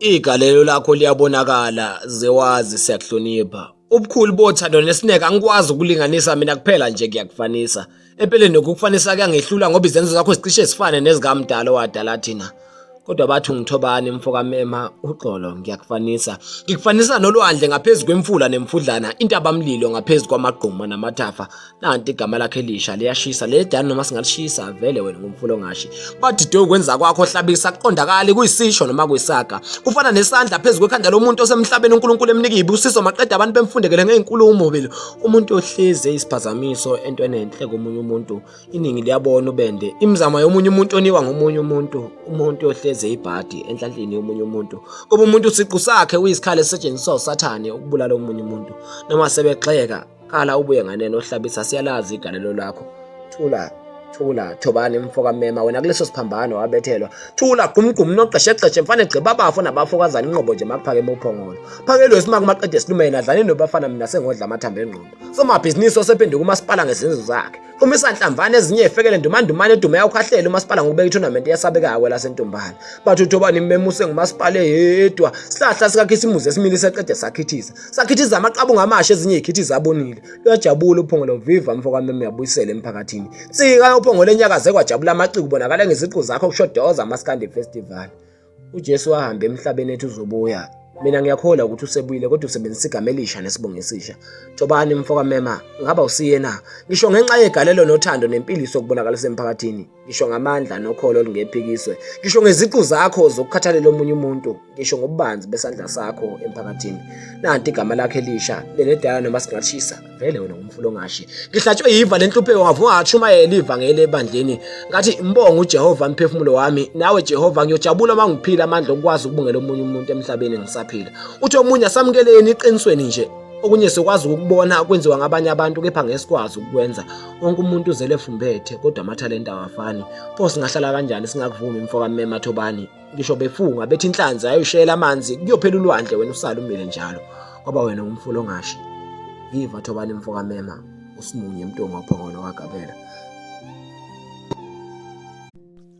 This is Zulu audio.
Igalelo lakho liyabonakala zewazi siyakuhlonipha. Ubukhulu bothando nesineke angikwazi ukulinganisa mina kuphela nje ngiyakufanisa. Empeleni nokukufanisa kuyangehlula ngoba izenzo zakho zicishe zifane nezikamdala owadala thina. Kodwa bathi ungithobani mfoka Mmema uxolo ngiyakufanisa. Ngikufanisa nolwandle ngaphezulu kwemfula nemfudlana, intabamlilo ngaphezulu kwamagquma namathafa. Nanti igama lakhe elisha liyashisa ledani noma singalishisa vele wena ngumfulo ongashi. Bathi do ukwenza kwakho hlabisa kuqondakali kuyisisho noma kuyisaga. Kufana nesandla phezulu kwekhanda lomuntu osemhlabeni uNkulunkulu emnikibi usizo maqeda abantu bemfundekele ngeinkulumo vele. Umuntu ohleze isiphazamiso entweni enhle komunye umuntu. Iningi liyabona ubende. Imizamo yomunye umuntu oniwa ngomunye umuntu. Umuntu ohleze ibhadi enhlanhleni yomunye umuntu kuba umuntu siqu sakhe uyisikhali esisetshenziswa uSathane ukubulala omunye umuntu. Noma sebexeka kala ubuye nganeno ohlabisa siyalazi igalelo lakho. Thula Thobani mfoka Mmema wena kuleso siphambano wabethelwa. Thula gqumgqum noqheshexeshe mfane gxiba abafo nabafokazana inqobo nje makuphakeme uPhongolo. Phakelwe isimaka maqede silumene adlane nobafana mina sengodla amathambo engqondo. Somabhizinisi osephenduka umasipala ngezenzo zakhe. Kumisa nhlamvane ezinye efekele ndumandumane edume yakukhahlele umasipala ngubeka itournament yasabekayo lasentombane. Bathi uThobani Mmema usengumasipala yedwa. Sihlahla sikaKhisimuze esimili seqede sakhithiza. Sakhithiza amaqabu ngamashe ezinye ikhithiza abonile. Luyajabula uPhongolo viva mfoka Mmema uyabuyisela emphakathini. Sika uPhongolo enyakaze kwajabula amaciko bonakala ngeziqu zakho kushodoza amaskandi festival. uJesu wahambe emhlabeni ethi uzobuya. Mina ngiyakholwa ukuthi usebuyile kodwa usebenzisa igama elisha nesibongo esisha. Thobani mfoka Mmema ngaba usiyena. Ngisho ngenxa yegalelo nothando nempiliso okubonakalisa emphakathini. Ngisho ngamandla nokholo olungephikiswe. Ngisho ngeziqu zakho zokukhathalela omunye umuntu. Ngisho ngobubanzi besandla sakho emphakathini. Nanti igama lakhe elisha lenedala noma singalishisa vele wena ngumfulo ongashi. Ngihlatshwe yiva lenhlupheko ngavuka ngashumayela ivangeli ebandleni. Ngathi imbongi uJehova mphefumulo wami nawe Jehova ngiyojabula mangiphila amandla okwazi ukubongela omunye umuntu emhlabeni ngisaphila. Uthi omunye samukeleni iqinisweni nje. Okunye sikwazi ukubona okwenziwa ngabanye abantu kepha ngesikwazi ukwenza. Wonke umuntu uzele efumbethe kodwa amathalenta awafani. Pho singahlala kanjani singakuvumi mfoka Mmema Thobani? Ngisho befunga bethi inhlanzi ayishayela amanzi kuyophela ulwandle wena usala umile njalo ngoba wena ngumfulo ongashi. Viva Thobani mfoka Mmema uSimunye mntungu waPhongolo waGabela.